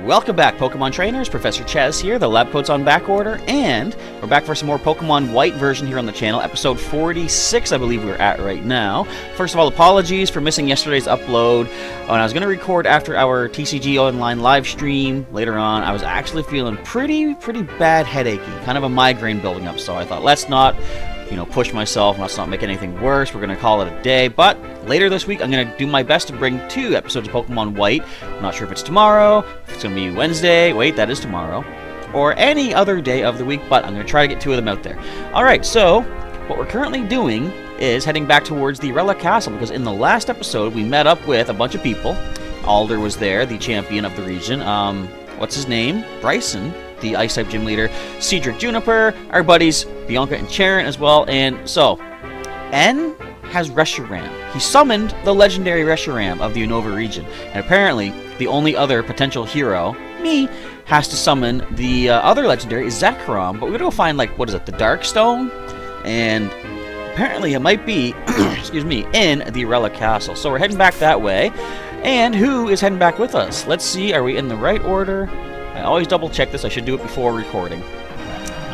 Welcome back, Pokemon Trainers. Professor Chaz here. The lab coat's on back order, and we're back for some more Pokemon White version here on the channel. Episode 46, I believe we're at right now. First of all, apologies for missing yesterday's upload. When I was going to record after our TCG Online live stream later on, I was actually feeling pretty bad headachy, kind of a migraine building up, so I thought, let's not push myself, let's not make anything worse, we're going to call it a day. But later this week, I'm going to do my best to bring 2 episodes of Pokemon White. I'm not sure if it's tomorrow, if it's going to be Wednesday, wait, that is tomorrow, or any other day of the week, but I'm going to try to get 2 of them out there. Alright, so what we're currently doing is heading back towards the Relic Castle, because in the last episode, we met up with a bunch of people. Alder was there, the champion of the region. What's his name? Bryson, the Ice-type gym leader, Cedric Juniper, our buddies Bianca and Charon as well, and so, N has Reshiram. He summoned the legendary Reshiram of the Unova region, and apparently the only other potential hero, me, has to summon the other legendary, Zekrom, but we're gonna go find, what is it, the Dark Stone? And apparently it might be, excuse me, in the Relic Castle. So we're heading back that way, and who is heading back with us? Let's see, are we in the right order? I always double check this, I should do it before recording.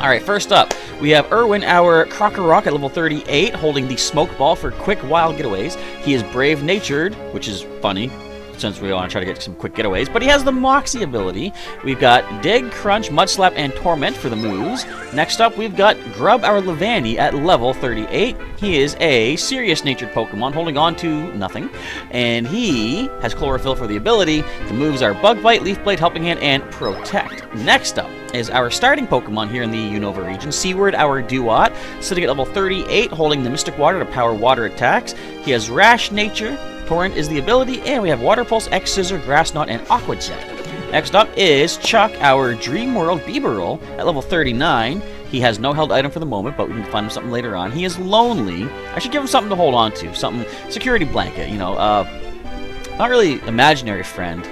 Alright, first up, we have Erwin, our Crocker Rock at level 38, holding the Smoke Ball for quick, wild getaways. He is brave-natured, which is funny, since we want to try to get some quick getaways, but he has the Moxie ability. We've got Dig, Crunch, Mudslap, and Torment for the moves. Next up, we've got Grub, our Levani at level 38. He is a serious-natured Pokemon, holding on to nothing, and he has Chlorophyll for the ability. The moves are Bug Bite, Leaf Blade, Helping Hand, and Protect. Next up is our starting Pokemon here in the Unova region, Seaward, our Duat, sitting at level 38, holding the Mystic Water to power water attacks. He has Rash Nature, Torrent is the ability, and we have Water Pulse, X Scissor, Grass Knot, and Aqua Jet. Next up is Chuck, our Dream World Bibarel at level 39. He has no held item for the moment, but we can find him something later on. He is lonely. I should give him something to hold on to, something, security blanket, not really imaginary friend,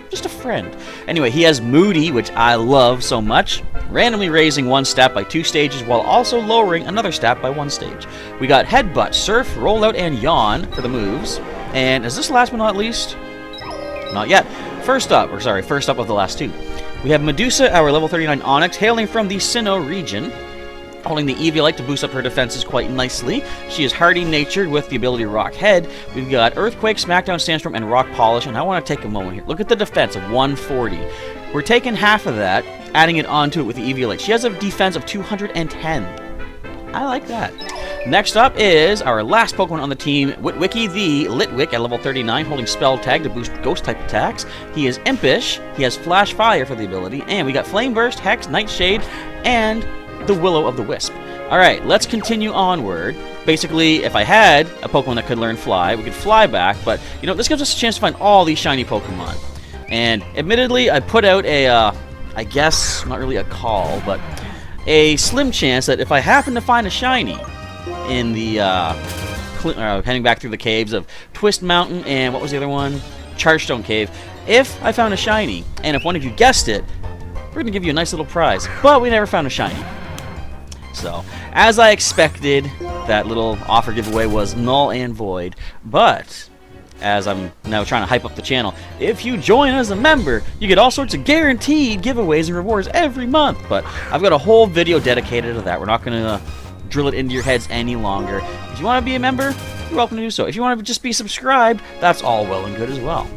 just a friend. Anyway, he has Moody, which I love so much, randomly raising 1 stat by 2 stages while also lowering another stat by 1 stage. We got Headbutt, Surf, Rollout, and Yawn for the moves. And is this last but not least? Not yet. First up of the last 2. We have Medusa, our level 39 Onyx, hailing from the Sinnoh region, holding the Eviolite to boost up her defenses quite nicely. She is hardy-natured with the ability Rock Head. We've got Earthquake, Smackdown, Sandstorm, and Rock Polish, and I want to take a moment here. Look at the defense of 140. We're taking half of that, adding it onto it with the Eviolite. She has a defense of 210. I like that. Next up is our last Pokemon on the team, Witwicky, the Litwick at level 39, holding Spell Tag to boost Ghost-type attacks. He is Impish, he has Flash Fire for the ability, and we got Flame Burst, Hex, Nightshade, and the Willow of the Wisp. Alright, let's continue onward. Basically, if I had a Pokemon that could learn Fly, we could fly back, but, this gives us a chance to find all these shiny Pokemon. And, admittedly, I put out a, I guess, not really a call, but a slim chance that if I happen to find a shiny in the, heading back through the caves of Twist Mountain and, what was the other one? Chargestone Cave. If I found a shiny, and if one of you guessed it, we're going to give you a nice little prize. But we never found a shiny. So, as I expected, that little offer giveaway was null and void. But, as I'm now trying to hype up the channel, if you join as a member, you get all sorts of guaranteed giveaways and rewards every month. But I've got a whole video dedicated to that. We're not going to drill it into your heads any longer. If you want to be a member, you're welcome to do so. If you want to just be subscribed, that's all well and good as well.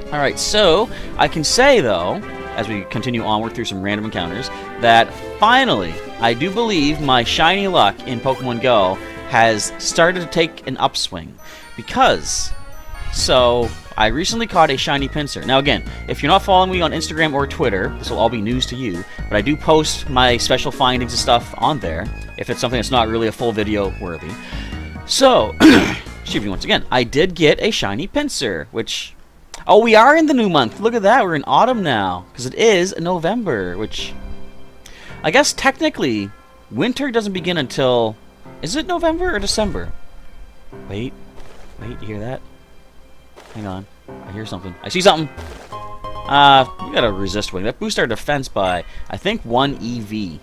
Alright, so I can say, though, as we continue onward through some random encounters, that finally, I do believe my shiny luck in Pokemon Go has started to take an upswing. Because, I recently caught a shiny Pinsir. Now again, if you're not following me on Instagram or Twitter, this will all be news to you, but I do post my special findings and stuff on there, if it's something that's not really a full video worthy. So, excuse me once again, I did get a shiny Pinsir, which... Oh, we are in the new month. Look at that. We're in autumn now. Because it is November, which... I guess technically, winter doesn't begin until... Is it November or December? Wait, you hear that? Hang on. I hear something. I see something! We got a Resist Wing. That boosts our defense by, I think, 1 EV.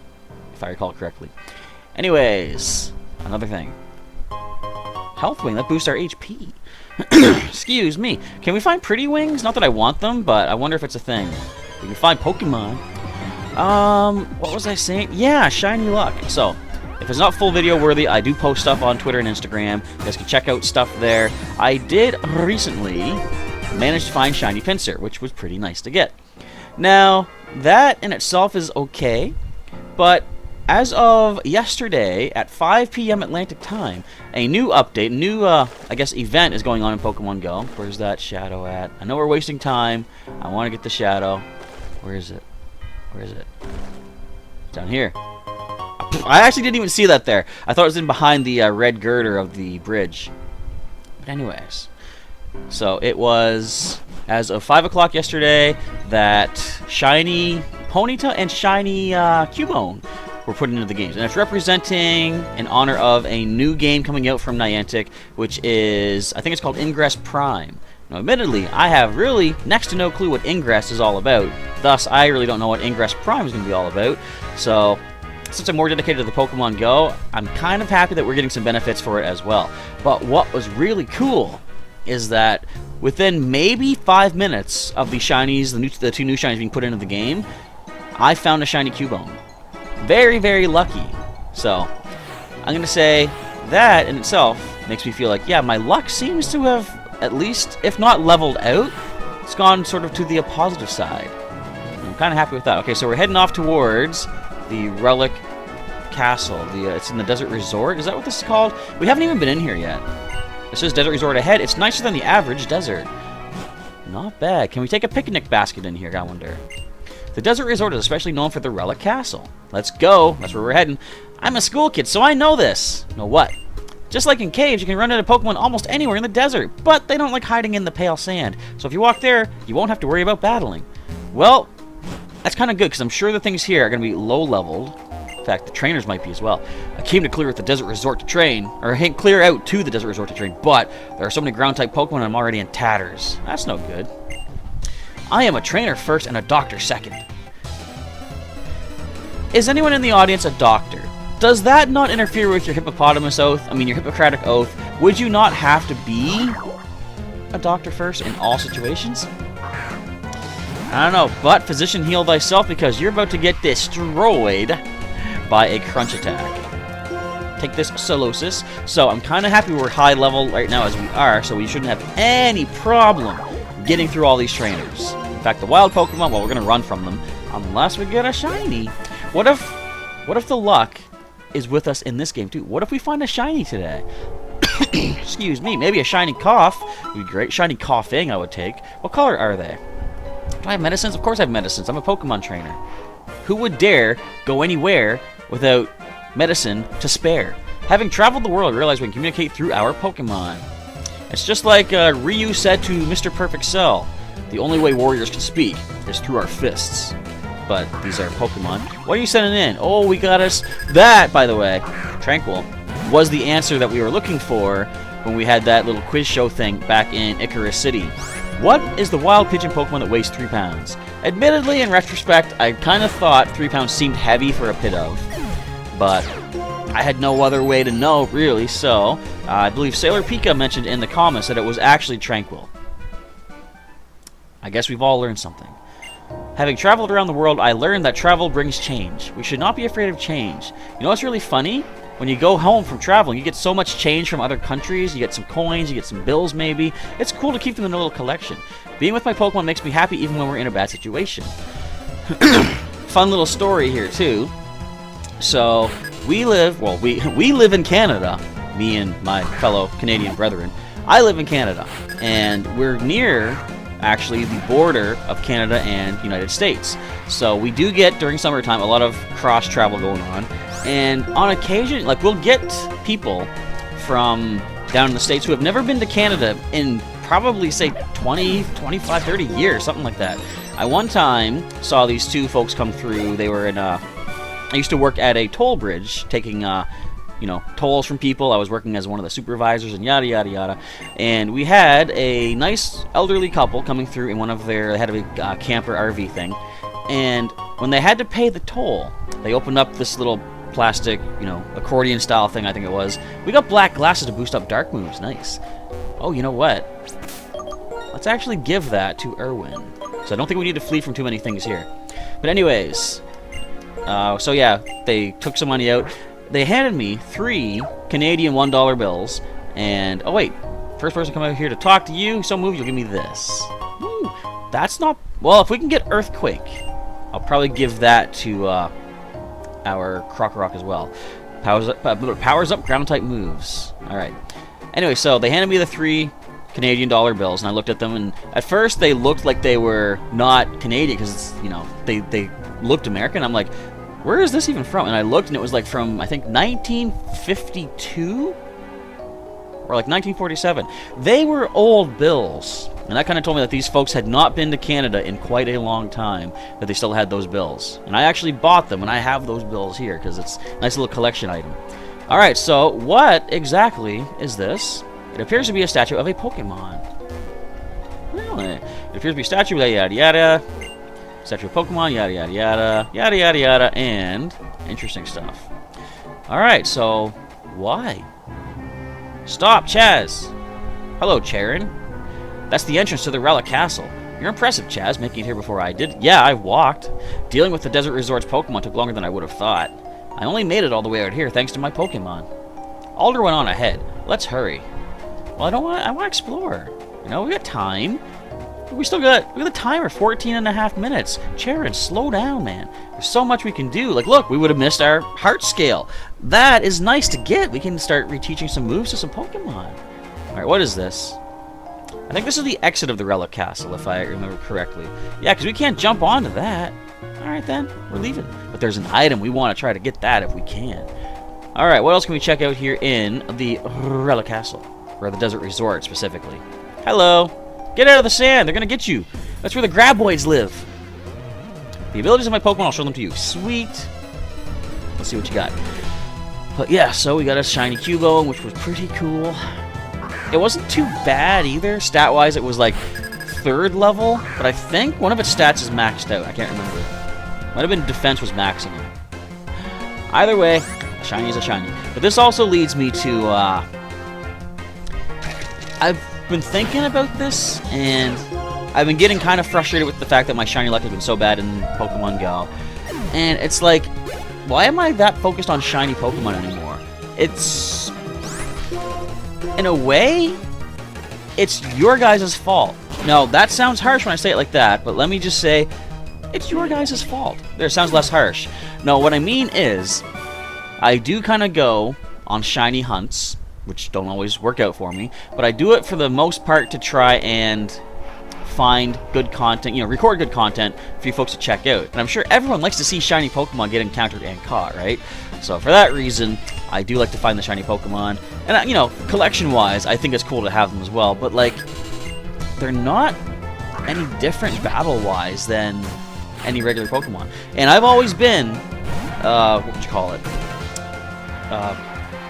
If I recall correctly. Anyways, another thing. Health Wing. That boosts our HP. Excuse me. Can we find pretty wings? Not that I want them, but I wonder if it's a thing. We can find Pokemon. What was I saying? Yeah, shiny luck. So, if it's not full video worthy, I do post stuff on Twitter and Instagram. You guys can check out stuff there. I did recently manage to find shiny Pinsir, which was pretty nice to get. Now, that in itself is okay, but as of yesterday at 5 p.m. Atlantic time, a new update, I guess, event is going on in Pokemon Go. Where's that shadow at? I know we're wasting time. I want to get the shadow. Where is it? Where is it? It's down here. I actually didn't even see that there. I thought it was in behind the red girder of the bridge. But anyways, so it was as of 5 o'clock yesterday that shiny Ponyta and shiny Cubone were put into the games, and it's representing in honor of a new game coming out from Niantic, which is, I think it's called Ingress Prime. Now, admittedly, I have really next to no clue what Ingress is all about. Thus, I really don't know what Ingress Prime is going to be all about. So, since I'm more dedicated to the Pokemon Go, I'm kind of happy that we're getting some benefits for it as well. But what was really cool is that within maybe 5 minutes of the shinies, the two new shinies being put into the game, I found a shiny Cubone. Very, very lucky. So, I'm going to say that in itself makes me feel like, yeah, my luck seems to have, at least, if not leveled out, it's gone sort of to the positive side. I'm kind of happy with that. Okay, so we're heading off towards the Relic Castle. It's in the Desert Resort. Is that what this is called? We haven't even been in here yet. It says Desert Resort ahead. It's nicer than the average desert. Not bad. Can we take a picnic basket in here, I wonder? The Desert Resort is especially known for the Relic Castle. Let's go. That's where we're heading. I'm a school kid, so I know this. Know what? Just like in caves, you can run into Pokemon almost anywhere in the desert, but they don't like hiding in the pale sand. So if you walk there, you won't have to worry about battling. Well, that's kind of good, because I'm sure the things here are going to be low-leveled. In fact, the trainers might be as well. I came to clear out the Desert Resort to train, or clear out to the Desert Resort to train, but there are so many ground-type Pokemon I'm already in tatters. That's no good. I am a trainer first and a doctor second. Is anyone in the audience a doctor? Does that not interfere with your Hippopotamus oath? I mean, your Hippocratic oath? Would you not have to be a doctor first in all situations? I don't know, but physician heal thyself, because you're about to get destroyed by a crunch attack. Take this, Solosis. So I'm kind of happy we're high level right now as we are, so we shouldn't have any problem getting through all these trainers. In fact, the wild Pokemon, well, we're going to run from them unless we get a shiny. What if the luck is with us in this game too? What if we find a shiny today? Excuse me, maybe a shiny cough would be great. Shiny coughing I would take. What color are they? Do I have medicines? Of course I have medicines. I'm a Pokemon trainer. Who would dare go anywhere without medicine to spare? Having traveled the world, I realize we can communicate through our Pokemon. It's just like Ryu said to Mr. Perfect Cell. The only way warriors can speak is through our fists. But these are Pokemon. What are you sending in? Oh, we got us... That, by the way, Tranquil, was the answer that we were looking for when we had that little quiz show thing back in Icarus City. What is the wild pigeon Pokemon that weighs 3 pounds? Admittedly, in retrospect, I kind of thought 3 pounds seemed heavy for a Pidove. But I had no other way to know, really, so I believe Sailor Pika mentioned in the comments that it was actually Tranquil. I guess we've all learned something. Having traveled around the world, I learned that travel brings change. We should not be afraid of change. You know what's really funny? When you go home from traveling, you get so much change from other countries. You get some coins, you get some bills maybe. It's cool to keep them in a little collection. Being with my Pokemon makes me happy even when we're in a bad situation. Fun little story here too. So, we live in Canada. Me and my fellow Canadian brethren. I live in Canada, and we're near, actually, the border of Canada and United States. So we do get, during summertime, a lot of cross-travel going on. And on occasion, like, we'll get people from down in the States who have never been to Canada in probably, say, 20, 25, 30 years, something like that. I one time saw these two folks come through. They were in I used to work at a toll bridge, taking tolls from people. I was working as one of the supervisors and yada yada yada. And we had a nice elderly couple coming through in they had a camper RV thing. And when they had to pay the toll, they opened up this little plastic, accordion style thing, I think it was. We got black glasses to boost up dark moves. Nice. Oh, you know what? Let's actually give that to Erwin. So I don't think we need to flee from too many things here. But anyways, so yeah, they took some money out. They handed me 3 Canadian $1 bills. And, oh wait, first person to come out here to talk to you, so move, you'll give me this. Ooh, that's not, well, if we can get Earthquake, I'll probably give that to our Crocorock as well. Powers up ground type moves. Alright. Anyway, so they handed me the 3 Canadian dollar bills, and I looked at them, and at first they looked like they were not Canadian, because, you know, they looked American. I'm like, where is this even from? And I looked, and it was like from, I think, 1952? Or like 1947. They were old bills. And that kind of told me that these folks had not been to Canada in quite a long time, that they still had those bills. And I actually bought them, and I have those bills here, because it's a nice little collection item. Alright, so what exactly is this? It appears to be a statue of a Pokemon. Really? It appears to be a statue with yada yada. Statue of Pokemon, yada yada yada. Yada yada yada, and interesting stuff. Alright, so why? Stop, Chaz! Hello, Charon. That's the entrance to the Relic Castle. You're impressive, Chaz, making it here before I did. Yeah, I walked. Dealing with the Desert Resort's Pokemon took longer than I would have thought. I only made it all the way out here thanks to my Pokemon. Alder went on ahead. Let's hurry. Well, I want to explore. You know, we got time. We still got, look at the timer, 14.5 minutes. Charon, slow down, man. There's so much we can do. Like, look, we would have missed our heart scale. That is nice to get. We can start reteaching some moves to some Pokemon. Alright, what is this? I think this is the exit of the Relic Castle, if I remember correctly. Yeah, because we can't jump onto that. Alright then, we're leaving. But there's an item. We want to try to get that if we can. Alright, what else can we check out here in the Relic Castle? Or the Desert Resort, specifically. Hello! Get out of the sand! They're gonna get you! That's where the Graboids live! The abilities of my Pokemon, I'll show them to you. Sweet! Let's see what you got. But yeah, so we got a shiny Cubone, which was pretty cool. It wasn't too bad either. Stat-wise, it was like 3rd level, but I think one of its stats is maxed out. I can't remember. Might have been defense was maximum. Either way, a shiny is a shiny. But this also leads me to, I've been thinking about this, and I've been getting kind of frustrated with the fact that my shiny luck has been so bad in Pokemon Go. And it's like, why am I that focused on shiny Pokemon anymore? It's, in a way, it's your guys' fault. No, that sounds harsh when I say it like that, but let me just say, it's your guys' fault. There, it sounds less harsh. No, what I mean is, I do kind of go on shiny hunts, which don't always work out for me, but I do it for the most part to try and find good content, you know, record good content for you folks to check out. And I'm sure everyone likes to see shiny Pokemon get encountered and caught, right? So for that reason, I do like to find the shiny Pokemon. And, you know, collection-wise, I think it's cool to have them as well, but, like, they're not any different battle-wise than any regular Pokemon. And I've always been, what would you call it?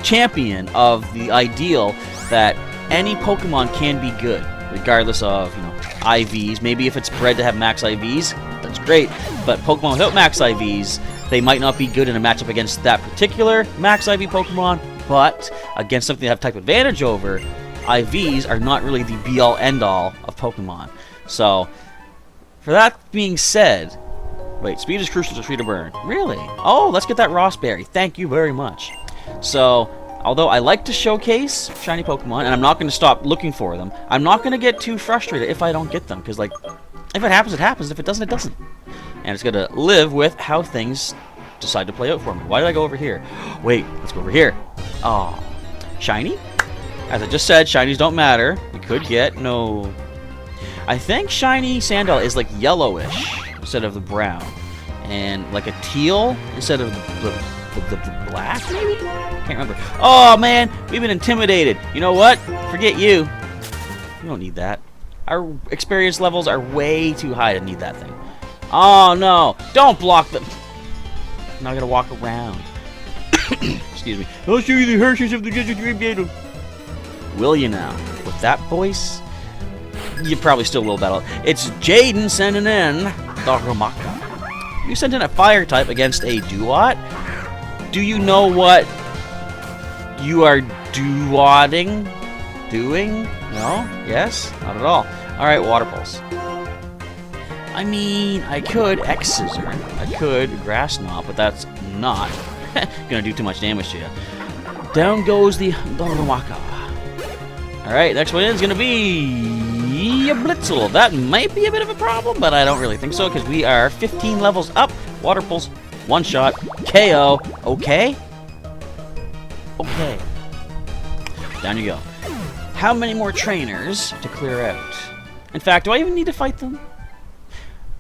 Champion of the ideal that any Pokemon can be good, regardless of, you know, IVs. Maybe if it's bred to have max IVs, that's great. But Pokemon without max IVs, they might not be good in a matchup against that particular max IV Pokemon, but against something they have type advantage over, IVs are not really the be-all, end-all of Pokemon. So, for that being said, wait, speed is crucial to treat a burn. Really? Oh, let's get that Rossberry. Thank you very much. So, although I like to showcase shiny Pokemon, and I'm not going to stop looking for them, I'm not going to get too frustrated if I don't get them, because, like, if it happens, it happens. If it doesn't, it doesn't. And it's going to live with how things decide to play out for me. Why did I go over here? Wait, let's go over here. Oh, shiny? As I just said, shinies don't matter. We could get, no... I think shiny Sandal is, like, yellowish instead of the brown. And, like, a teal instead of the black, maybe? Can't remember. Oh, man, we've been intimidated. You know what? Forget you. We don't need that. Our experience levels are way too high to need that thing. Oh, no. Don't block them. I'm not going to walk around. Excuse me. I'll show you the Hershey's of the Desert Dream Battle. Will you now? With that voice? You probably still will battle. It's Jaden sending in the Ramaka. You sent in a fire type against a Duat? Do you know what you are duotting? doing? No? Yes? Not at all. Alright, Water Pulse. I mean, I could X-Scissor. I could Grass Knot, but that's not gonna do too much damage to you. Down goes the Donawaka. Alright, next one is gonna be a Blitzel. That might be a bit of a problem, but I don't really think so, because we are 15 levels up. Water Pulse, one shot, KO. Okay? Okay. Down you go. How many more trainers to clear out? In fact, do I even need to fight them?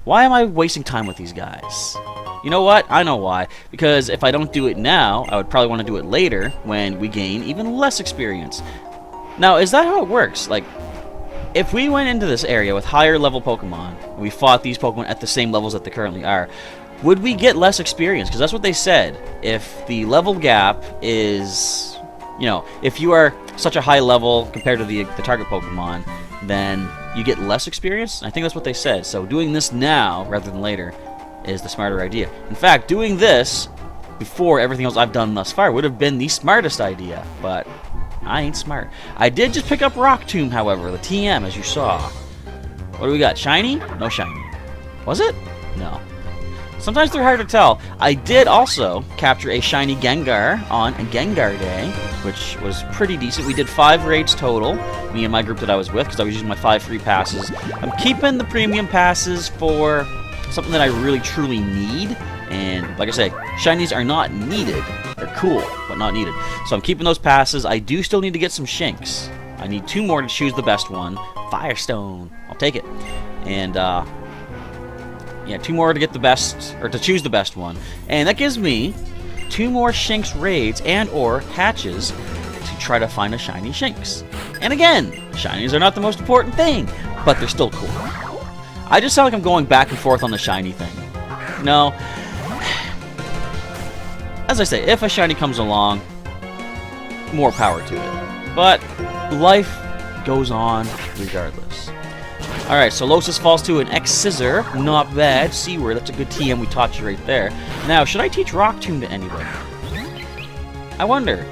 Why am I wasting time with these guys? You know what? I know why. Because if I don't do it now, I would probably want to do it later when we gain even less experience. Now, is that how it works? Like, if we went into this area with higher level Pokemon, and we fought these Pokemon at the same levels that they currently are, would we get less experience? Because that's what they said. If the level gap is, you know, if you are such a high level compared to the target Pokemon, then you get less experience. I think that's what they said. So doing this now rather than later is the smarter idea. In fact, doing this before everything else I've done thus far would have been the smartest idea, but I ain't smart. I did just pick up Rock Tomb, however, the TM, as you saw. What do we got? Shiny? No shiny. Was it? No. Sometimes they're hard to tell. I did also capture a shiny Gengar on a Gengar Day, which was pretty decent. We did 5 raids total, me and my group that I was with, because I was using my 5 free passes. I'm keeping the premium passes for something that I really truly need, and like I say, shinies are not needed. They're cool, but not needed. So I'm keeping those passes. I do still need to get some Shinx. I need 2 more to choose the best one. Firestone. I'll take it. And, yeah, 2 more to get the best, or to choose the best one. And that gives me 2 more Shinx raids and or hatches to try to find a shiny Shinx. And again, shinies are not the most important thing, but they're still cool. I just sound like I'm going back and forth on the shiny thing. No. As I say, if a shiny comes along, more power to it. But life goes on regardless. Alright, so Losis falls to an X-Scissor. Not bad. C-word, that's a good TM we taught you right there. Now, should I teach Rock Tomb to anybody? I wonder.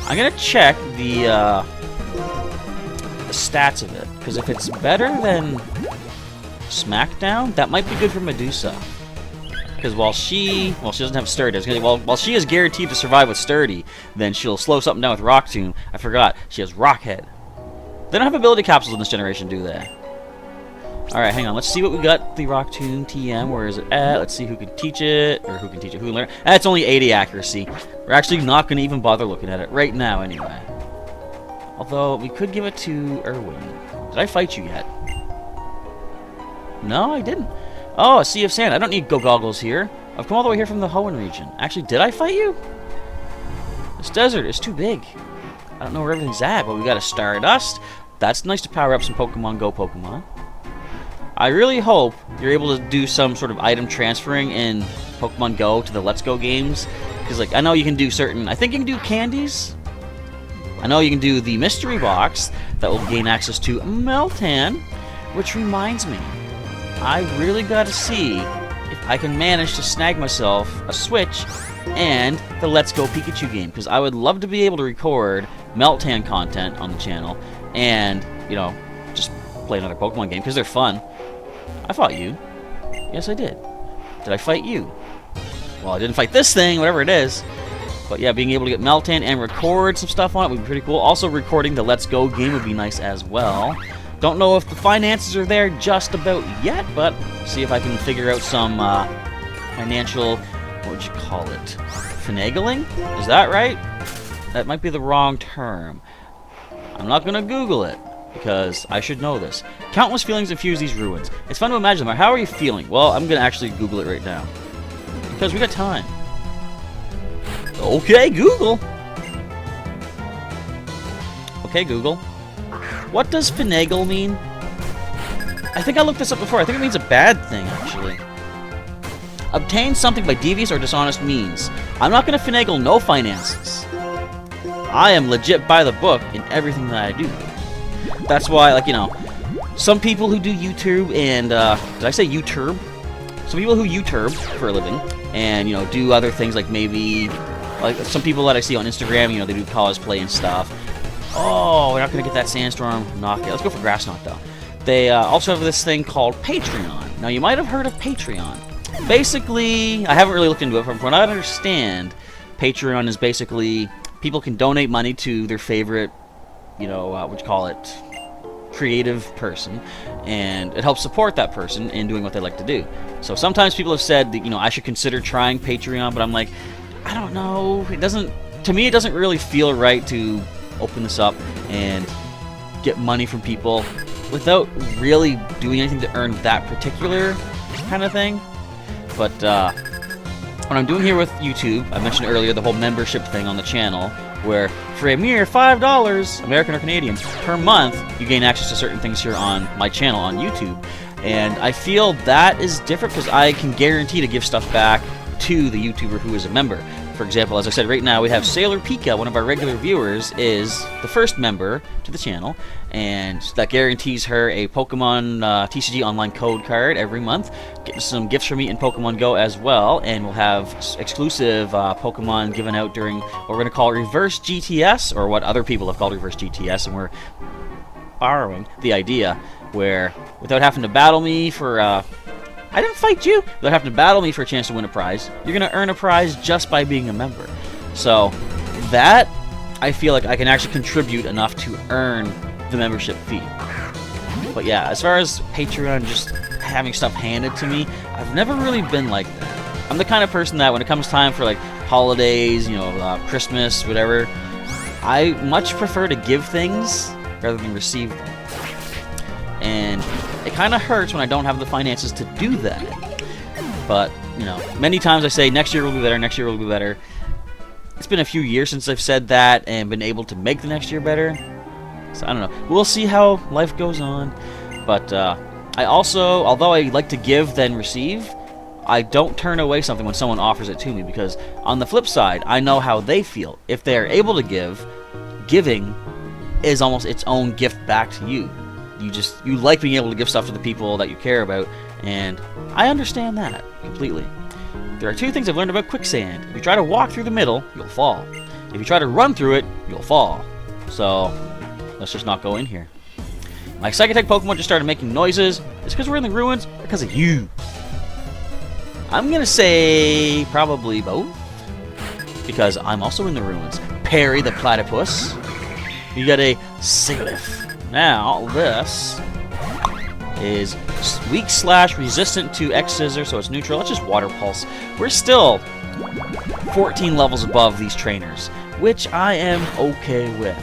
I'm going to check the stats of it. Because if it's better than Smackdown, that might be good for Medusa. Because while she doesn't have Sturdy. While she is guaranteed to survive with Sturdy, then she'll slow something down with Rock Tomb. I forgot. She has Rock Head. They don't have ability capsules in this generation, do they? Alright, hang on. Let's see what we got. The Rock Tomb TM. Where is it at? Let's see who can teach it. Or who can teach it. Who can learn. It's only 80 accuracy. We're actually not going to even bother looking at it right now, anyway. Although, we could give it to Erwin. Did I fight you yet? No, I didn't. Oh, a Sea of Sand. I don't need Go Goggles here. I've come all the way here from the Hoenn region. Actually, did I fight you? This desert is too big. I don't know where everything's at, but we got a Stardust. That's nice to power up some Pokemon Go Pokemon. I really hope you're able to do some sort of item transferring in Pokemon Go to the Let's Go games. Because, like, I know you can do certain... I think you can do candies. I know you can do the mystery box that will gain access to Meltan. Which reminds me, I really got to see if I can manage to snag myself a Switch and the Let's Go Pikachu game. Because I would love to be able to record Meltan content on the channel and, you know, just play another Pokemon game because they're fun. I fought you. Yes, I did. Did I fight you? Well, I didn't fight this thing, whatever it is. But yeah, being able to get Meltan and record some stuff on it would be pretty cool. Also, recording the Let's Go game would be nice as well. Don't know if the finances are there just about yet, but see if I can figure out some financial, what would you call it? Finagling? Is that right? That might be the wrong term. I'm not going to Google it, because I should know this. Countless feelings infuse these ruins. It's fun to imagine them. How are you feeling? Well, I'm going to actually Google it right now. Because we got time. Okay, Google. Okay, Google. What does finagle mean? I think I looked this up before. I think it means a bad thing, actually. Obtain something by devious or dishonest means. I'm not going to finagle no finances. I am legit by the book in everything that I do. That's why, like, you know, some people who do YouTube and, did I say YouTube? Some people who YouTube for a living and, you know, do other things like maybe, like some people that I see on Instagram, you know, they do cosplay and stuff. Oh, we're not going to get that Sandstorm Knock yet. Let's go for Grass Knot, though. They also have this thing called Patreon. Now, you might have heard of Patreon. Basically, I haven't really looked into it. From what I understand, Patreon is basically people can donate money to their favorite, you know, what you call it, creative person, and it helps support that person in doing what they like to do. So sometimes people have said that, you know, I should consider trying Patreon, but I'm like, I don't know. It doesn't, to me, it doesn't really feel right to open this up and get money from people without really doing anything to earn that particular kind of thing. But what I'm doing here with YouTube, I mentioned earlier the whole membership thing on the channel, where for a mere $5, American or Canadian, per month, you gain access to certain things here on my channel on YouTube. And I feel that is different because I can guarantee to give stuff back to the YouTuber who is a member. For example, as I said, right now we have Sailor Pika, one of our regular viewers, is the first member to the channel, and that guarantees her a Pokemon TCG online code card every month, getting some gifts from me in Pokemon Go as well, and we'll have exclusive Pokemon given out during what we're going to call Reverse GTS, or what other people have called Reverse GTS, and we're borrowing the idea where, without having to battle me for I didn't fight you! Without having to battle me for a chance to win a prize, you're going to earn a prize just by being a member. So, that, I feel like I can actually contribute enough to earn the membership fee. But yeah, as far as Patreon just having stuff handed to me, I've never really been like that. I'm the kind of person that when it comes time for like holidays, you know, Christmas, whatever, I much prefer to give things rather than receive them. And it kind of hurts when I don't have the finances to do that. But, you know, many times I say next year will be better, next year will be better. It's been a few years since I've said that and been able to make the next year better. So I don't know. We'll see how life goes on. But I also, although I like to give then receive, I don't turn away something when someone offers it to me, because on the flip side, I know how they feel. If they are able to give, giving is almost its own gift back to you. You like being able to give stuff to the people that you care about, and I understand that completely. There are two things I've learned about quicksand. If you try to walk through the middle, you'll fall. If you try to run through it, you'll fall. So, let's just not go in here. My Psychic Pokemon just started making noises. It's because we're in the ruins, or because of you? I'm gonna say probably both, because I'm also in the ruins. Perry the Platypus. You got a Sigilyph. Now, this is weak/resistant to X-Scissor, so it's neutral. Let's just Water Pulse. We're still 14 levels above these trainers, which I am okay with.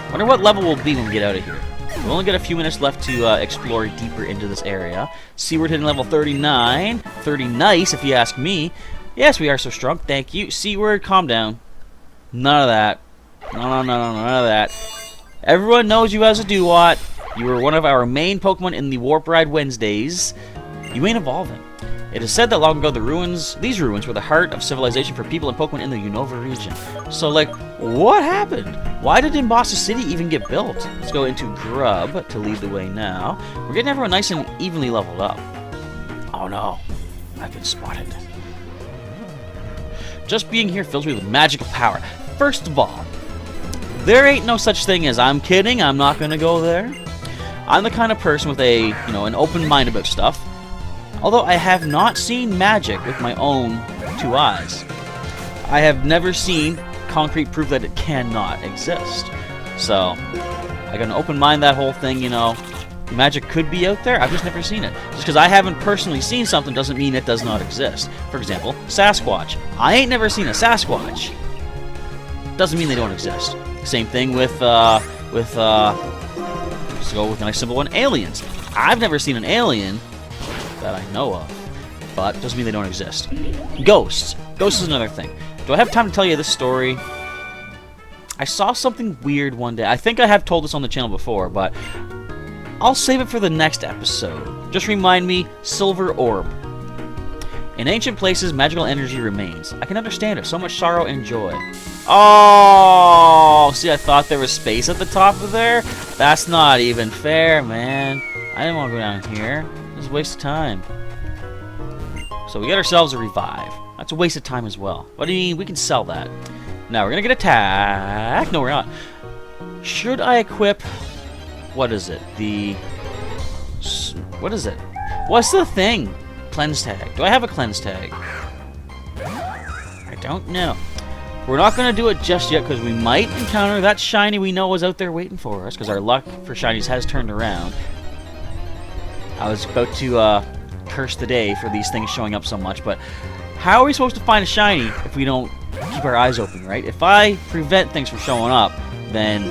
Wonder what level we'll be when we get out of here. We've only got a few minutes left to explore deeper into this area. Seaward hitting level 39. 30 nice, if you ask me. Yes, we are so strong. Thank you. Seaward, calm down. None of that. No, none of that. Everyone knows you as a Duat. You were one of our main Pokemon in the Warp Ride Wednesdays. You ain't evolving. It is said that long ago these ruins were the heart of civilization for people and Pokemon in the Unova region. So, like, what happened? Why did Nimbasa City even get built? Let's go into Grub to lead the way now. We're getting everyone nice and evenly leveled up. Oh no, I've been spotted. Just being here fills me with magical power. First of all, there ain't no such thing as I'm kidding, I'm not gonna go there. I'm the kind of person with a, you know, an open mind about stuff. Although I have not seen magic with my own two eyes. I have never seen concrete proof that it cannot exist. So, I got an open mind, that whole thing, you know. Magic could be out there, I've just never seen it. Just because I haven't personally seen something doesn't mean it does not exist. For example, Sasquatch. I ain't never seen a Sasquatch. Doesn't mean they don't exist. Same thing with let's go with a nice simple one, aliens. I've never seen an alien that I know of, but doesn't mean they don't exist. Ghosts. Ghosts is another thing. Do I have time to tell you this story? I saw something weird one day. I think I have told this on the channel before, but I'll save it for the next episode. Just remind me, Silver Orb. In ancient places, magical energy remains. I can understand it. So much sorrow and joy. Oh, see, I thought there was space at the top of there? That's not even fair, man. I didn't want to go down here. It was a waste of time. So we got ourselves a revive. That's a waste of time as well. What do you mean? We can sell that. Now we're going to get attacked. No, we're not. Should I equip... What is it? What is it? What's the thing? Cleanse tag. Do I have a cleanse tag? I don't know. We're not going to do it just yet because we might encounter that shiny we know is out there waiting for us because our luck for shinies has turned around. I was about to curse the day for these things showing up so much, but how are we supposed to find a shiny if we don't keep our eyes open, right? If I prevent things from showing up, then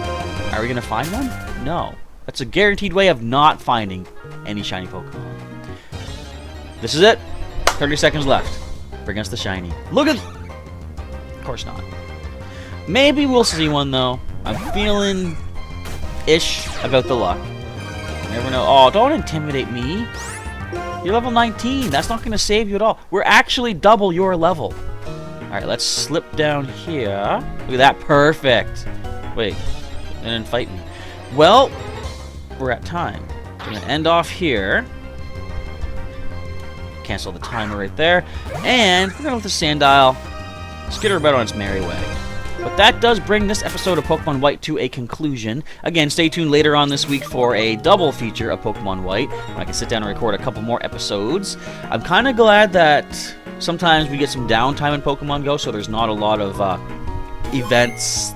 are we going to find one? No. That's a guaranteed way of not finding any shiny Pokemon. This is it. 30 seconds left. Bring us the shiny. Look at... Of course not. Maybe we'll see one, though. I'm feeling-ish about the luck. You never know. Oh, don't intimidate me. You're level 19. That's not going to save you at all. We're actually double your level. Alright, let's slip down here. Look at that. Perfect. Wait. It didn't fight me. Well... We're at time. I'm going to end off here. Cancel the timer right there. And we're going to let the Sandile skitter about on its merry way. But that does bring this episode of Pokemon White to a conclusion. Again, stay tuned later on this week for a double feature of Pokemon White, when I can sit down and record a couple more episodes. I'm kind of glad that sometimes we get some downtime in Pokemon Go, so there's not a lot of events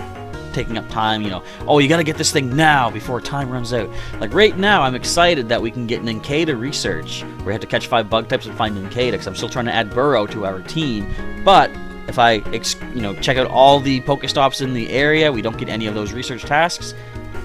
taking up time, you know, oh, you gotta get this thing now before time runs out. Like right now, I'm excited that we can get Nincada research. We have to catch 5 bug types and find Nincada, because I'm still trying to add Burrow to our team. But if I, check out all the Pokestops in the area, we don't get any of those research tasks,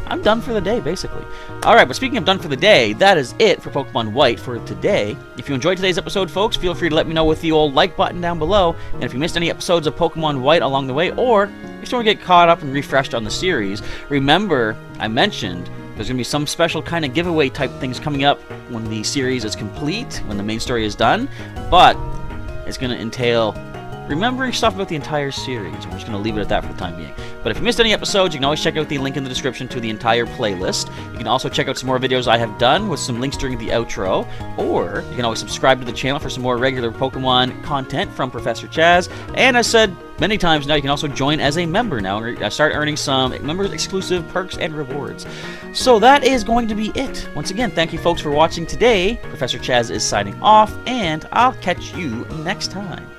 I'm done for the day, basically. Alright, but speaking of done for the day, that is it for Pokemon White for today. If you enjoyed today's episode, folks, feel free to let me know with the old like button down below. And if you missed any episodes of Pokemon White along the way, or if you want to get caught up and refreshed on the series, remember, I mentioned there's going to be some special kind of giveaway type things coming up when the series is complete, when the main story is done. But it's going to entail remembering stuff about the entire series. I'm just going to leave it at that for the time being. But if you missed any episodes, you can always check out the link in the description to the entire playlist. You can also check out some more videos I have done with some links during the outro. Or you can always subscribe to the channel for some more regular Pokemon content from Professor Chaz. And as said many times now, you can also join as a member now and start earning some members-exclusive perks and rewards. So that is going to be it. Once again, thank you folks for watching today. Professor Chaz is signing off, and I'll catch you next time.